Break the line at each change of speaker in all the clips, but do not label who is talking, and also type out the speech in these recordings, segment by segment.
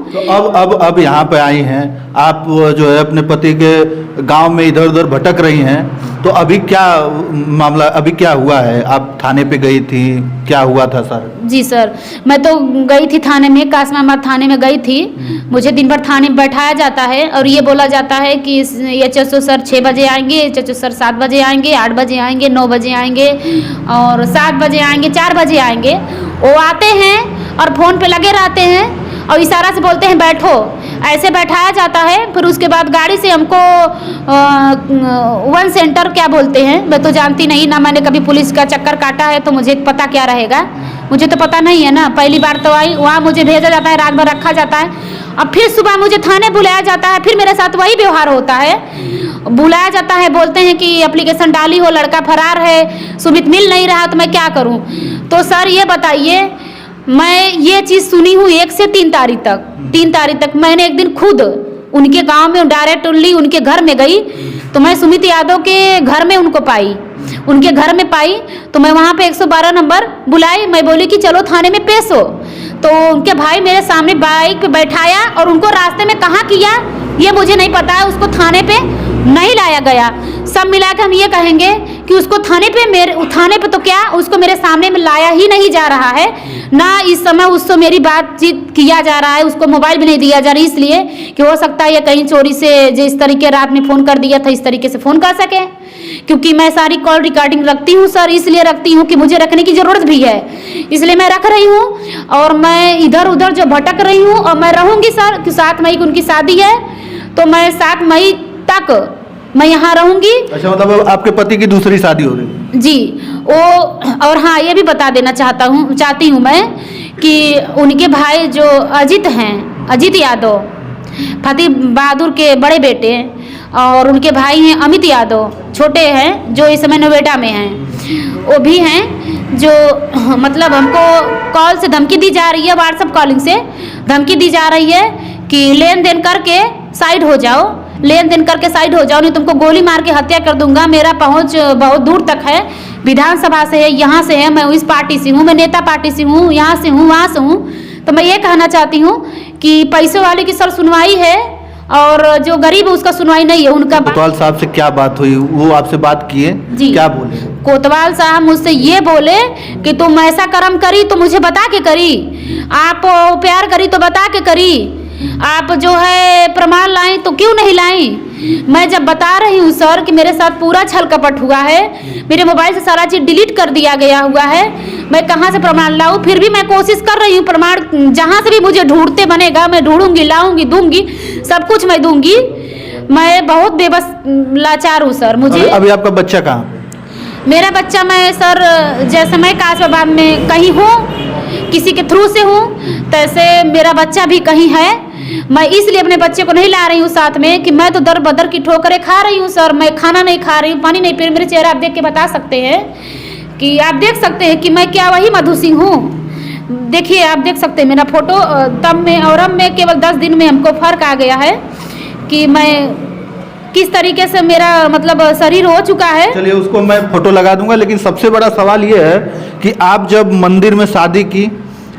तो अब यहाँ पे आई हैं आप, जो है अपने पति के गांव में इधर उधर भटक रही हैं, तो अभी क्या मामला, अभी क्या हुआ है? आप थाने पे गई थी, क्या हुआ था सर? जी
सर, मैं तो गई थी थाने में, कासमाबाद थाने में गई थी। मुझे दिन भर थाने में बैठाया जाता है और ये बोला जाता है कि ये चचो सर 6 बजे आएंगे, चचो सर 7 बजे आएंगे, 8 बजे आएंगे, 9 बजे आएंगे और 7 बजे आएंगे, 4 बजे आएंगे। वो आते हैं और फ़ोन पे लगे रहते हैं और इशारा से बोलते हैं बैठो, ऐसे बैठाया जाता है। फिर उसके बाद गाड़ी से हमको 1 सेंटर क्या बोलते हैं, मैं तो जानती नहीं ना, मैंने कभी पुलिस का चक्कर काटा है तो मुझे पता क्या रहेगा, मुझे तो पता नहीं है ना। पहली बार तो आई, वहाँ मुझे भेजा जाता है, रात भर रखा जाता है, अब फिर सुबह मुझे थाने बुलाया जाता है, फिर मेरे साथ वही व्यवहार होता है। बुलाया जाता है, बोलते हैं कि एप्लीकेशन डाली हो, लड़का फरार है, सुमित मिल नहीं रहा, तो मैं क्या करूं? तो सर ये बताइए, मैं ये चीज़ सुनी हूँ 1 से 3 तारीख तक। 3 तारीख तक मैंने एक दिन खुद उनके गांव में डायरेक्ट ओनली उनके घर में गई, तो मैं सुमित यादव के घर में उनको पाई, उनके घर में पाई, तो मैं वहाँ पे 112 नंबर बुलाई। मैं बोली कि चलो थाने में पेश हो, तो उनके भाई मेरे सामने बाइक पे बैठाया और उनको रास्ते में कहाँ किया ये मुझे नहीं पता है, उसको थाने पे नहीं लाया गया। सब मिला के हम ये कहेंगे कि उसको थाने पे तो क्या, उसको मेरे सामने में लाया ही नहीं जा रहा है ना। इस समय उससे मेरी बातचीत किया जा रहा है, उसको मोबाइल भी नहीं दिया जा रहा है, इसलिए कि हो सकता है ये कहीं चोरी से जिस तरीके रात में फ़ोन कर दिया था इस तरीके से फ़ोन कर सके, क्योंकि मैं सारी कॉल रिकॉर्डिंग रखती हूँ सर, इसलिए रखती हूँ कि मुझे रखने की ज़रूरत भी है, इसलिए मैं रख रही हूँ। और मैं इधर उधर जो भटक रही हूँ और मैं रहूँगी सर, कि 7 मई को उनकी शादी है, तो मैं 7 मई तक मैं यहाँ रहूँगी।
अच्छा, मतलब आपके पति की दूसरी शादी हो रही? जी,
वो और हाँ ये भी बता देना चाहती हूँ मैं कि उनके भाई जो अजित हैं, अजित यादव, फतेह बहादुर के बड़े बेटे, और उनके भाई हैं अमित यादव, छोटे हैं, जो इस समय नोएडा में हैं, वो भी हैं, जो मतलब हमको कॉल से धमकी दी जा रही है, व्हाट्सएप कॉलिंग से धमकी दी जा रही है कि लेन देन करके साइड हो जाओ, लेन देन करके साइड हो जाओ, नहीं तुमको गोली मार के हत्या कर दूंगा। मेरा पहुंच बहुत दूर तक है, विधानसभा से है, यहाँ से है, मैं इस पार्टी से हूँ, मैं नेता पार्टी से हूँ, यहाँ से हूँ, वहाँ से हूँ। तो मैं ये कहना चाहती हूँ कि पैसे वाले की सर सुनवाई है और जो गरीब है उसका सुनवाई नहीं है। उनका
कोतवाल साहब से क्या बात हुई, वो आपसे बात किए? जी, क्या बोले?
कोतवाल साहब मुझसे ये बोले कि तुम ऐसा कर्म करी तो मुझे बता के करी, आप प्यार करी तो बता के करी, आप जो है प्रमाण लाई तो क्यों नहीं लाई? मैं जब बता रही हूँ सर कि मेरे साथ पूरा छल कपट हुआ है, मेरे मोबाइल से सारा चीज़ डिलीट कर दिया गया हुआ है, मैं कहाँ से प्रमाण लाऊँ? फिर भी मैं कोशिश कर रही हूँ, प्रमाण जहाँ से भी मुझे ढूंढते बनेगा मैं ढूंढूंगी, लाऊंगी, दूंगी, सब कुछ मैं दूंगी। मैं बहुत बेबस लाचार हूँ सर। मुझे
अभी आपका बच्चा कहाँ?
मेरा बच्चा, मैं सर जैसे मैं कासमाबाद में कहीं हूँ, किसी के थ्रू से हूँ, तैसे मेरा बच्चा भी कहीं है। मैं इसलिए अपने बच्चे को नहीं ला रही हूँ साथ में कि मैं तो दर बदर की ठोकरें खा रही हूँ सर, मैं खाना नहीं खा रही हूँ, पानी नहीं पी रही। मेरे चेहरा आप देख के बता सकते हैं कि आप देख सकते हैं कि मैं क्या वही मधु सिंह हूँ। देखिए आप देख सकते हैं मेरा फोटो, तब में और अब में केवल 10 दिन में हमको फर्क आ गया है कि मैं किस तरीके से मेरा मतलब शरीर हो चुका है।
चलिए उसको मैं फोटो लगा दूंगा, लेकिन सबसे बड़ा सवाल ये है कि आप जब मंदिर में शादी की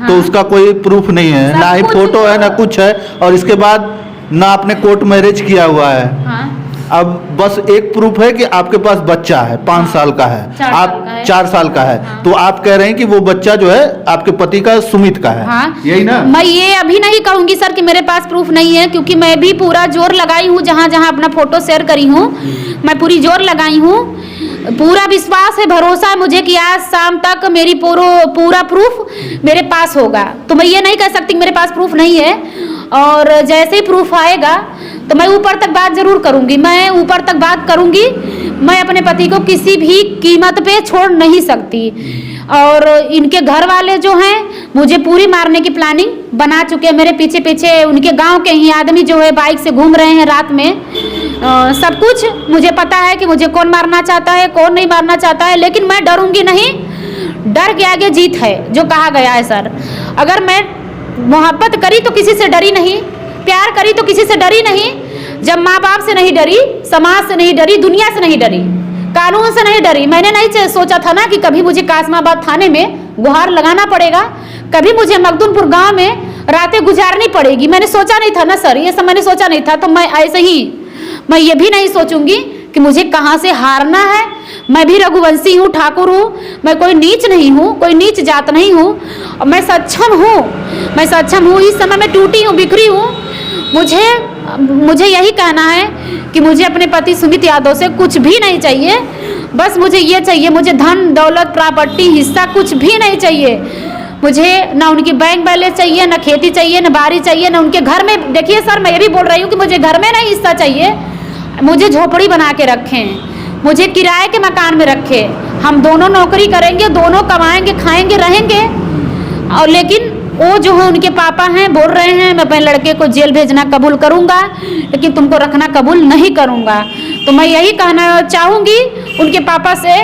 तो
हाँ।
उसका कोई प्रूफ नहीं है,
सब
ना ही
कुछ
फोटो है ना कुछ है, और इसके बाद ना आपने कोर्ट मैरिज किया हुआ है।
हाँ,
अब बस एक प्रूफ है कि आपके पास बच्चा है, 5 साल का है,
4
आप
साल का है।
4 साल का है,
हाँ।
तो आप कह रहे हैं कि वो बच्चा जो है आपके पति का सुमित का है,
हाँ,
यही ना?
मैं ये अभी नहीं कहूंगी सर कि मेरे पास प्रूफ नहीं है, क्योंकि मैं भी पूरा जोर लगाई हूँ, जहाँ जहाँ अपना फोटो शेयर करी हूँ मैं पूरी जोर लगाई हूँ। पूरा विश्वास है, भरोसा है मुझे कि आज शाम तक मेरी पूरा प्रूफ मेरे पास होगा। तो मैं ये नहीं कह सकती कि मेरे पास प्रूफ नहीं है, और जैसे ही प्रूफ आएगा तो मैं ऊपर तक बात जरूर करूंगी, मैं ऊपर तक बात करूंगी। मैं अपने पति को किसी भी कीमत पे छोड़ नहीं सकती, और इनके घर वाले जो हैं मुझे पूरी मारने की प्लानिंग बना चुके हैं। मेरे पीछे पीछे उनके गांव के ही आदमी जो है बाइक से घूम रहे हैं रात में। सब कुछ मुझे पता है कि मुझे कौन मारना चाहता है, कौन नहीं मारना चाहता है, लेकिन मैं डरूंगी नहीं। डर के आगे जीत है, जो कहा गया है सर। अगर मैं मोहब्बत करी तो किसी से डरी नहीं, प्यार करी तो किसी से डरी नहीं। जब माँ बाप से नहीं डरी, समाज से नहीं डरी, दुनिया से नहीं डरी, कानून से नहीं डरी। मैंने नहीं सोचा था ना कि कभी मुझे कासमाबाद थाने में गुहार लगाना पड़ेगा, कभी मुझे मखदूमपुर गांव में रातें गुजारनी पड़ेगी। मैंने सोचा नहीं था ना सर, ये सब मैंने सोचा नहीं था। तो मैं ऐसे ही मैं ये भी नहीं सोचूंगी कि मुझे कहाँ से हारना है। मैं भी रघुवंशी हूँ, ठाकुर हूँ, मैं कोई नीच नहीं हूँ, कोई नीच जात नहीं हूँ, और मैं सक्षम हूँ, मैं सक्षम हूँ। इस समय मैं टूटी हूँ, बिखरी हूँ। मुझे यही कहना है कि मुझे अपने पति सुमित यादव से कुछ भी नहीं चाहिए। बस मुझे ये चाहिए, मुझे धन दौलत प्रॉपर्टी हिस्सा कुछ भी नहीं चाहिए। मुझे ना उनकी बैंक बैलेंस चाहिए, ना खेती चाहिए, ना बारी चाहिए, ना उनके घर में। देखिए सर, मैं ये भी बोल रही हूँ कि मुझे घर में नहीं हिस्सा चाहिए, मुझे झोपड़ी बना के रखें, मुझे किराए के मकान में रखें। हम दोनों नौकरी करेंगे, दोनों कमाएंगे, खाएंगे, रहेंगे। और लेकिन वो जो है उनके पापा हैं, बोल रहे हैं मैं अपने लड़के को जेल भेजना कबूल करूंगा, लेकिन तुमको रखना कबूल नहीं करूंगा। तो मैं यही कहना चाहूँगी उनके पापा से,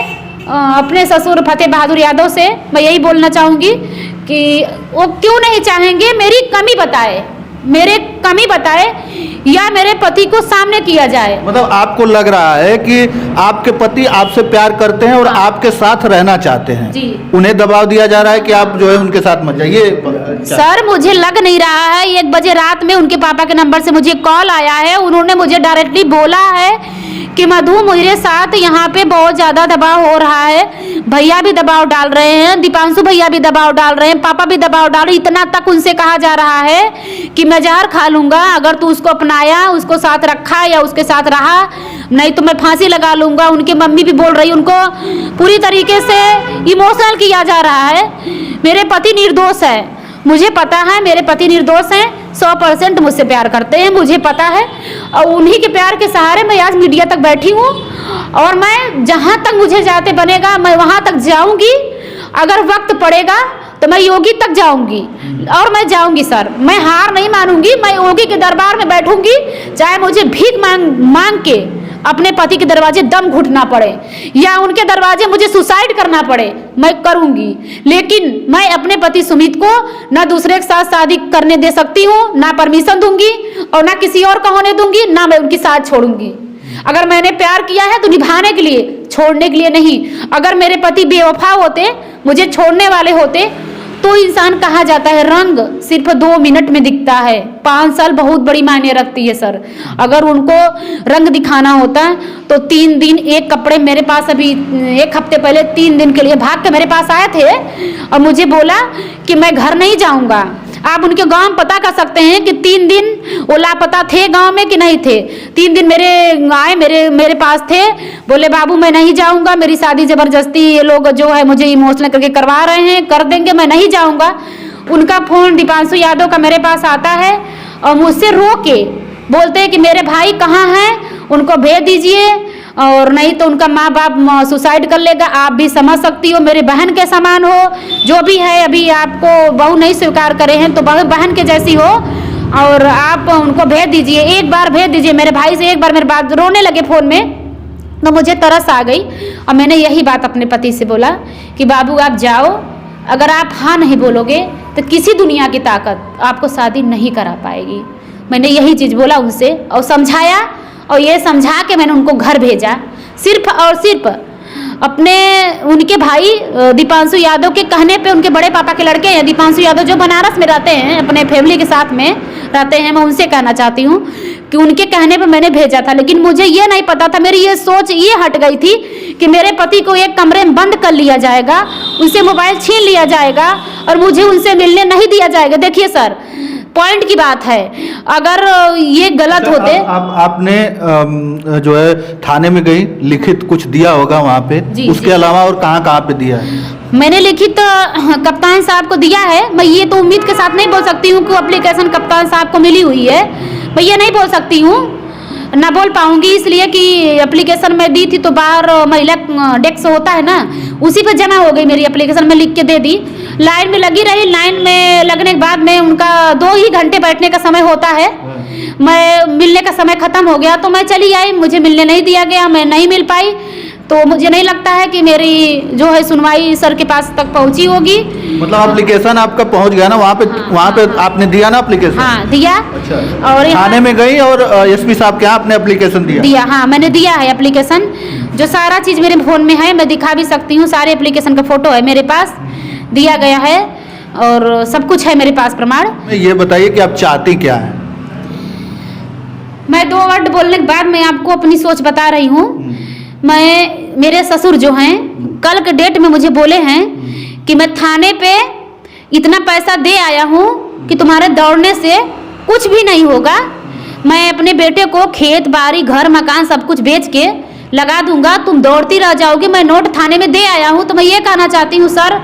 अपने ससुर फतेह बहादुर यादव से मैं यही बोलना चाहूँगी कि वो क्यों नहीं चाहेंगे मेरी कमी बताए, मेरे कमी बताए, या मेरे पति को सामने किया जाए।
मतलब आपको लग रहा है कि आपके पति आपसे प्यार करते हैं और
हाँ।
आपके साथ रहना चाहते हैं
जी।
उन्हें दबाव दिया जा रहा है कि आप जो है उनके साथ मत जाइए।
सर मुझे लग नहीं रहा है। 1 बजे रात में उनके पापा के नंबर से मुझे कॉल आया है, उन्होंने मुझे डायरेक्टली बोला है कि मधु मेरे साथ यहाँ पे बहुत ज़्यादा दबाव हो रहा है, भैया भी दबाव डाल रहे हैं, दीपांशु भैया भी दबाव डाल रहे हैं, पापा भी दबाव डाल रहे हैं। इतना तक उनसे कहा जा रहा है कि मैं जहर खा लूँगा अगर तू उसको अपनाया, उसको साथ रखा या उसके साथ रहा, नहीं तो मैं फांसी लगा लूँगा। उनकी मम्मी भी बोल रही, उनको पूरी तरीके से इमोशनल किया जा रहा है। मेरे पति निर्दोष है, मुझे पता है मेरे पति निर्दोष हैं, 100% मुझसे प्यार करते हैं, मुझे पता है। और उन्हीं के प्यार के सहारे मैं आज मीडिया तक बैठी हूँ, और मैं जहाँ तक मुझे जाते बनेगा मैं वहाँ तक जाऊँगी। अगर वक्त पड़ेगा तो मैं योगी तक जाऊँगी, और मैं जाऊँगी सर, मैं हार नहीं मानूंगी। मैं योगी के दरबार में बैठूंगी, चाहे मुझे भीख मांग के अपने पति के दरवाजे दम घुटना पड़े, या उनके दरवाजे मुझे सुसाइड करना पड़े, मैं करूंगी। लेकिन मैं अपने पति सुमित को ना दूसरे के साथ शादी करने दे सकती हूँ, ना परमिशन दूंगी, और ना किसी और का होने दूंगी, ना मैं उनकी साथ छोड़ूंगी। अगर मैंने प्यार किया है तो निभाने के लिए, छोड़ने के लिए नहीं। अगर मेरे पति बेवफा होते, मुझे छोड़ने वाले होते, तो इंसान कहा जाता है रंग सिर्फ 2 मिनट में दिखता है, 5 साल बहुत बड़ी मायने रखती है सर। अगर उनको रंग दिखाना होता तो 3 दिन एक कपड़े, मेरे पास अभी 1 हफ्ते पहले 3 दिन के लिए भाग के मेरे पास आए थे, और मुझे बोला कि मैं घर नहीं जाऊंगा। आप उनके गांव में पता कर सकते हैं कि 3 दिन वो लापता थे गांव में कि नहीं थे। 3 दिन मेरे पास थे, बोले बाबू मैं नहीं जाऊंगा, मेरी शादी जबरदस्ती ये लोग जो है मुझे इमोशनल करके करवा रहे हैं, कर देंगे, मैं नहीं जाऊंगा। उनका फोन दीपांशु यादव का मेरे पास आता है, और मुझसे रो के बोलते हैं कि मेरे भाई कहाँ हैं, उनको भेज दीजिए, और नहीं तो उनका माँ बाप सुसाइड कर लेगा। आप भी समझ सकती हो, मेरे बहन के समान हो, जो भी है। अभी आपको बहू नहीं स्वीकार करे हैं तो बहन के जैसी हो, और आप उनको भेज दीजिए, एक बार भेज दीजिए। मेरे भाई से एक बार मेरे बात रोने लगे फ़ोन में, तो मुझे तरस आ गई, और मैंने यही बात अपने पति से बोला कि बाबू आप जाओ, अगर आप हाँ नहीं बोलोगे तो किसी दुनिया की ताकत आपको शादी नहीं करा पाएगी। मैंने यही चीज़ बोला उनसे, और समझाया, और ये समझा के मैंने उनको घर भेजा। सिर्फ और सिर्फ अपने उनके भाई दीपांशु यादव के कहने पे, उनके बड़े पापा के लड़के हैं दीपांशु यादव जो बनारस में रहते हैं, अपने फैमिली के साथ में रहते हैं, मैं उनसे कहना चाहती हूँ कि उनके कहने पे मैंने भेजा था। लेकिन मुझे ये नहीं पता था, मेरी ये सोच ये हट गई थी कि मेरे पति को एक कमरे में बंद कर लिया जाएगा, उनसे मोबाइल छीन लिया जाएगा और मुझे उनसे मिलने नहीं दिया जाएगा। देखिए सर, पॉइंट की बात है, अगर ये गलत होते।
आपने जो है थाने में गई, लिखित कुछ दिया होगा वहाँ पे, उसके अलावा और कहाँ कहाँ पे दिया है?
मैंने लिखित कप्तान साहब को दिया है। मैं ये तो उम्मीद के साथ नहीं बोल सकती हूँ कि एप्लीकेशन कप्तान साहब को मिली हुई है, मैं ये नहीं बोल सकती हूँ, ना बोल पाऊंगी, इसलिए कि एप्लीकेशन मैं दी थी तो बाहर महिला डेस्क होता है ना, उसी पे जमा हो गई मेरी एप्लीकेशन, मैं लिख के दे दी। लाइन में लगी रही, लाइन में लगने के बाद में उनका 2 ही घंटे बैठने का समय होता है, मैं मिलने का समय खत्म हो गया तो मैं चली आई, मुझे मिलने नहीं दिया गया, मैं नहीं मिल पाई। तो मुझे नहीं लगता है कि मेरी जो है सुनवाई सर के पास तक पहुंची होगी।
मतलब एप्लीकेशन आपका पहुंच गया ना वहाँ पे?
हाँ,
वहाँ पे आपने दिया ना एप्लीकेशन?
हाँ दिया।
अच्छा,
और
थाने में गई और एसपी साहब के यहाँ आपने एप्लीकेशन दिया?
हाँ मैंने दिया है एप्लीकेशन, जो सारा चीज़ मेरे फ़ोन में है, मैं दिखा भी सकती हूँ, सारे एप्लीकेशन का फ़ोटो है मेरे पास, दिया गया है और सब कुछ है मेरे पास प्रमाण।
ये बताइए कि आप चाहती क्या हैं?
मैं 2 वर्ड बोलने के बाद मैं आपको अपनी सोच बता रही हूँ। मेरे ससुर जो हैं कल के डेट में मुझे बोले हैं कि मैं थाने पे इतना पैसा दे आया हूँ कि तुम्हारे दौड़ने से कुछ भी नहीं होगा, मैं अपने बेटे को खेत बाड़ी घर मकान सब कुछ बेच के लगा दूंगा, तुम दौड़ती रह जाओगी, मैं नोट थाने में दे आया हूँ। तो मैं ये कहना चाहती हूँ सर,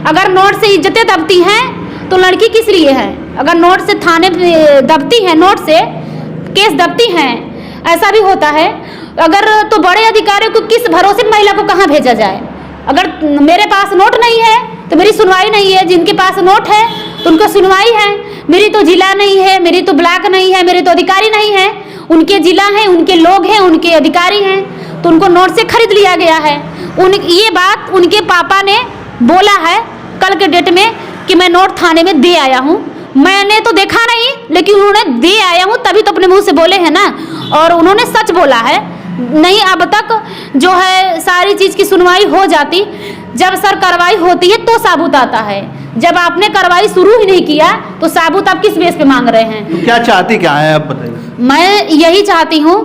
अगर नोट से इज्जतें दबती हैं तो लड़की किस लिए है? अगर नोट से थाने दबती हैं, नोट से केस दबती हैं, ऐसा भी होता है, अगर तो बड़े अधिकारियों को किस भरोसे महिला को कहाँ भेजा जाए? अगर मेरे पास नोट नहीं है तो मेरी सुनवाई नहीं है, जिनके पास नोट है तो उनको सुनवाई है। मेरी तो जिला नहीं है, मेरी तो ब्लॉक नहीं है, मेरे तो अधिकारी नहीं है, उनके जिला हैं, उनके लोग हैं, उनके अधिकारी हैं, तो उनको नोट से खरीद लिया गया है। ये बात उनके पापा ने बोला है कल के डेट में कि मैं नोट थाने में दे आया हूँ। मैंने तो देखा नहीं, लेकिन उन्होंने दे आया हूँ तभी तो अपने मुंह से बोले हैं ना, और उन्होंने सच बोला है। नहीं अब तक जो है सारी चीज़ की सुनवाई हो जाती, जब सर कार्रवाई होती है तो साबूत आता है, जब आपने कार्रवाई शुरू ही नहीं किया तो साबूत आप किस बेस पे मांग रहे हैं?
तो क्या चाहती क्या है आप बताइए?
मैं यही चाहती हूँ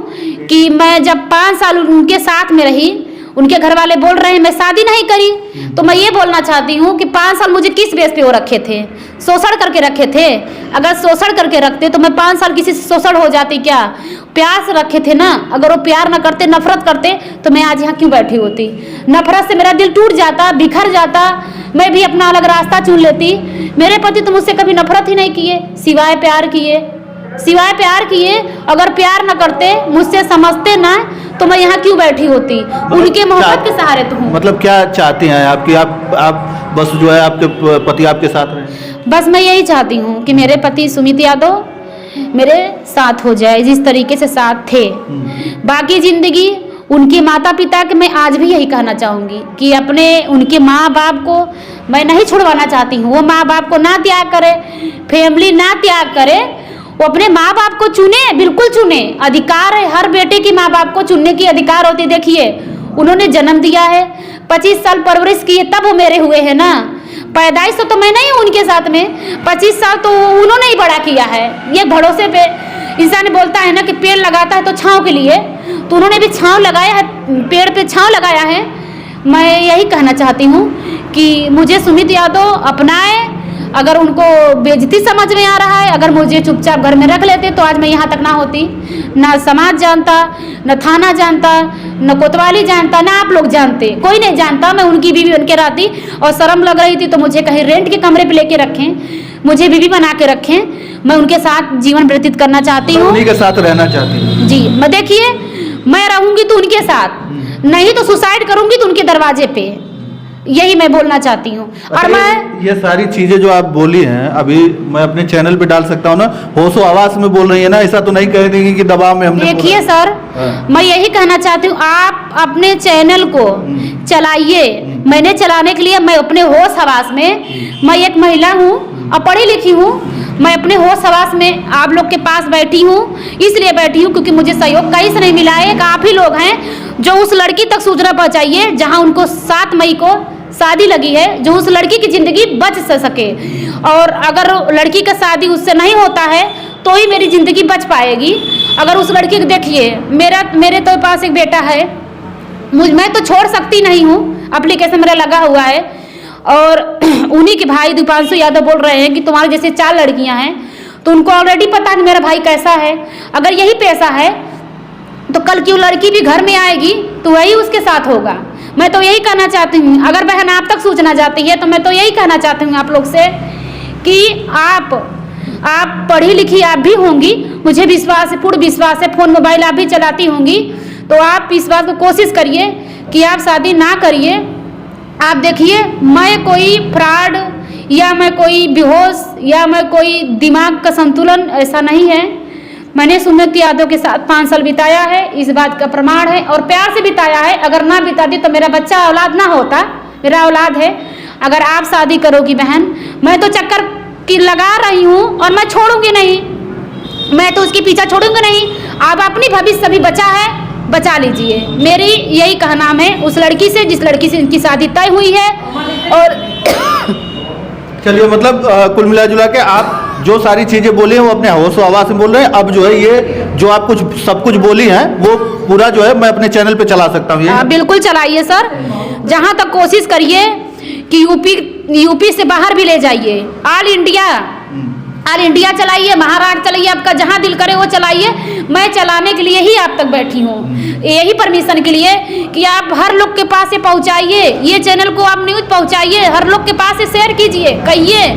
कि मैं जब 5 साल उनके साथ में रही, उनके घर वाले बोल रहे हैं मैं शादी नहीं करी, तो मैं ये बोलना चाहती हूँ कि 5 साल मुझे किस बेस पे वो रखे थे? शोषण करके रखे थे? अगर शोषण करके रखते तो मैं 5 साल किसी से शोषण हो जाती क्या? प्यार से रखे थे ना, अगर वो प्यार ना करते, नफरत करते तो मैं आज यहाँ क्यों बैठी होती? नफरत से मेरा दिल टूट जाता, बिखर जाता, मैं भी अपना अलग रास्ता चुन लेती। मेरे पति तो मुझसे कभी नफरत ही नहीं किए, सिवाय प्यार किए। अगर प्यार न करते, मुझसे समझते ना, तो मैं यहाँ क्यों बैठी होती? उनके मोहब्बत के सहारे तो हूँ।
मतलब क्या चाहती हैं आपकी आप बस जो है आपके पति आपके साथ रहें?
बस मैं यही चाहती हूँ कि मेरे पति सुमित यादव मेरे साथ हो जाए, जिस तरीके से साथ थे। बाकी जिंदगी उनके माता पिता के मैं आज भी यही कहना चाहूँगी कि उनके माँ बाप को मैं नहीं छुड़वाना चाहती हूँ। वो माँ बाप को ना त्याग करे, फैमिली ना त्याग करे, वो अपने माँ बाप को चुने, बिल्कुल चुने। अधिकार है हर बेटे की, माँ बाप को चुनने की अधिकार होती। देखिए उन्होंने जन्म दिया है, 25 साल परवरिश की है, तब वो मेरे हुए हैं ना। पैदाइश तो मैं नहीं हूँ उनके साथ में, 25 साल तो उन्होंने ही बड़ा किया है। ये भरोसे पे इंसान बोलता है ना कि पेड़ लगाता है तो छाँव के लिए, तो उन्होंने भी छाँव लगाया है, पेड़ पे छाँव लगाया है। मैं यही कहना चाहती हूँ कि मुझे सुमित यादव अपनाए। अगर उनको बेइज्जती समझ में आ रहा है, अगर मुझे चुपचाप घर में रख लेते तो आज मैं यहाँ तक ना होती। ना समाज जानता, न थाना जानता, न कोतवाली जानता, ना आप लोग जानते, कोई नहीं जानता। मैं उनकी बीवी बन के रहती, और शर्म लग रही थी तो मुझे कहीं रेंट के कमरे पे लेके रखें, मुझे बीवी बना के रखें। मैं उनके साथ जीवन व्यतीत करना चाहती हूँ,
उन्हीं के साथ रहना चाहती हूँ
जी। मैं देखिए मैं रहूँगी तो उनके साथ, नहीं तो सुसाइड करूँगी तो उनके दरवाजे पे, यही मैं बोलना चाहती हूँ। और मैं
ये सारी चीजें जो आप बोली हैं अभी मैं अपने चैनल पे डाल सकता हूँ ना? होशो आवाज में बोल रही है ना, ऐसा तो नहीं कह देंगी कि दबाव में हमने?
देखिए सर, मैं यही कहना चाहती हूँ, आप अपने चैनल को चलाइए। मैंने चलाने के लिए मैं अपने होश हवास में, मैं एक महिला हूँ और पढ़ी लिखी हूँ, मैं अपने होश हवास में आप लोग के पास बैठी हूँ, इसलिए बैठी हूँ क्योंकि मुझे सहयोग कहीं से नहीं मिला है। एक आप ही लोग हैं जो उस लड़की तक सूचना पहुँचाइए जहाँ उनको 7 मई को शादी लगी है, जो उस लड़की की ज़िंदगी बच सके। और अगर लड़की का शादी उससे नहीं होता है तो ही मेरी ज़िंदगी बच पाएगी। अगर उस लड़की को देखिए, मेरे तो पास एक बेटा है, मैं तो छोड़ सकती नहीं हूँ, एप्लीकेशन मेरा लगा हुआ है। और उन्हीं के भाई दीपांशु यादव बोल रहे हैं कि तुम्हारे जैसे 4 लड़कियां हैं, तो उनको ऑलरेडी पता है कि मेरा भाई कैसा है। अगर यही पैसा है तो कल की वो लड़की भी घर में आएगी तो वही उसके साथ होगा। मैं तो यही कहना चाहती हूँ, अगर बहन आप तक सूचना जाती है तो मैं तो यही कहना चाहती हूँ आप लोग से कि आप पढ़ी लिखी आप भी होंगी, मुझे विश्वास है, पूर्ण विश्वास है, फ़ोन मोबाइल आप भी चलाती होंगी, तो आप इस बात को कोशिश करिए कि आप शादी ना करिए। आप देखिए, मैं कोई फ्रॉड या मैं कोई बेहोश या मैं कोई दिमाग का संतुलन ऐसा नहीं है। मैंने सुमित यादव के साथ 5 साल बिताया है, इस बात का प्रमाण है, और प्यार से बिताया है। अगर ना बिताती तो मेरा बच्चा औलाद ना होता, मेरा औलाद है। अगर आप शादी करोगी बहन, मैं तो चक्कर की लगा रही हूँ और मैं छोड़ूंगी नहीं, मैं तो उसके पीछा छोड़ूंगी नहीं। आप अपनी भविष्य भी बचा है, बचा लीजिए। मेरी यही कहना है उस लड़की से जिस लड़की से इनकी शादी तय हुई है। और
चलिए, मतलब कुल मिला जुला के आप जो सारी चीजें बोली हैं वो अपने होश आवाज में बोल रहे हैं। अब जो है ये जो आप सब कुछ बोली हैं वो पूरा जो है मैं अपने चैनल पे चला सकता हूँ।
बिल्कुल चलाइए सर, जहाँ तक कोशिश करिए कि यूपी से बाहर भी ले जाइए। ऑल इंडिया चलाइए, महाराष्ट्र चलाइए, आपका जहाँ दिल करे वो चलाइए। मैं चलाने के लिए ही आप तक बैठी हूँ, यही परमिशन के लिए कि आप हर लोग के पास ये पहुँचाइए, ये चैनल को आप न्यूज़ पहुँचाइए, हर लोग के पास ये शेयर कीजिए, कहिए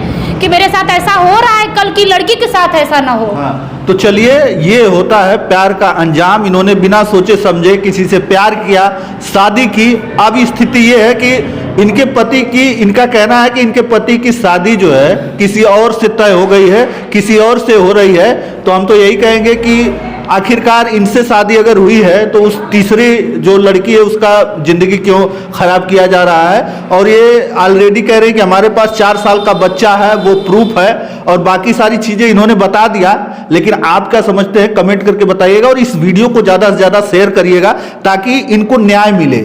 कि मेरे साथ ऐसा हो रहा है, कल की लड़की के साथ ऐसा ना हो।
हाँ, तो चलिए, ये होता है प्यार का अंजाम। इन्होंने बिना सोचे समझे किसी से प्यार किया, शादी की। अब स्थिति ये है कि इनके पति की, इनका कहना है कि इनके पति की शादी जो है किसी और से तय हो गई है, किसी और से हो रही है। तो हम तो यही कहेंगे कि आखिरकार इनसे शादी अगर हुई है तो उस तीसरी जो लड़की है उसका ज़िंदगी क्यों ख़राब किया जा रहा है। और ये ऑलरेडी कह रहे हैं कि हमारे पास 4 साल का बच्चा है, वो प्रूफ है, और बाकी सारी चीज़ें इन्होंने बता दिया। लेकिन आप क्या समझते हैं, कमेंट करके बताइएगा, और इस वीडियो को ज़्यादा से ज़्यादा शेयर करिएगा ताकि इनको न्याय मिले।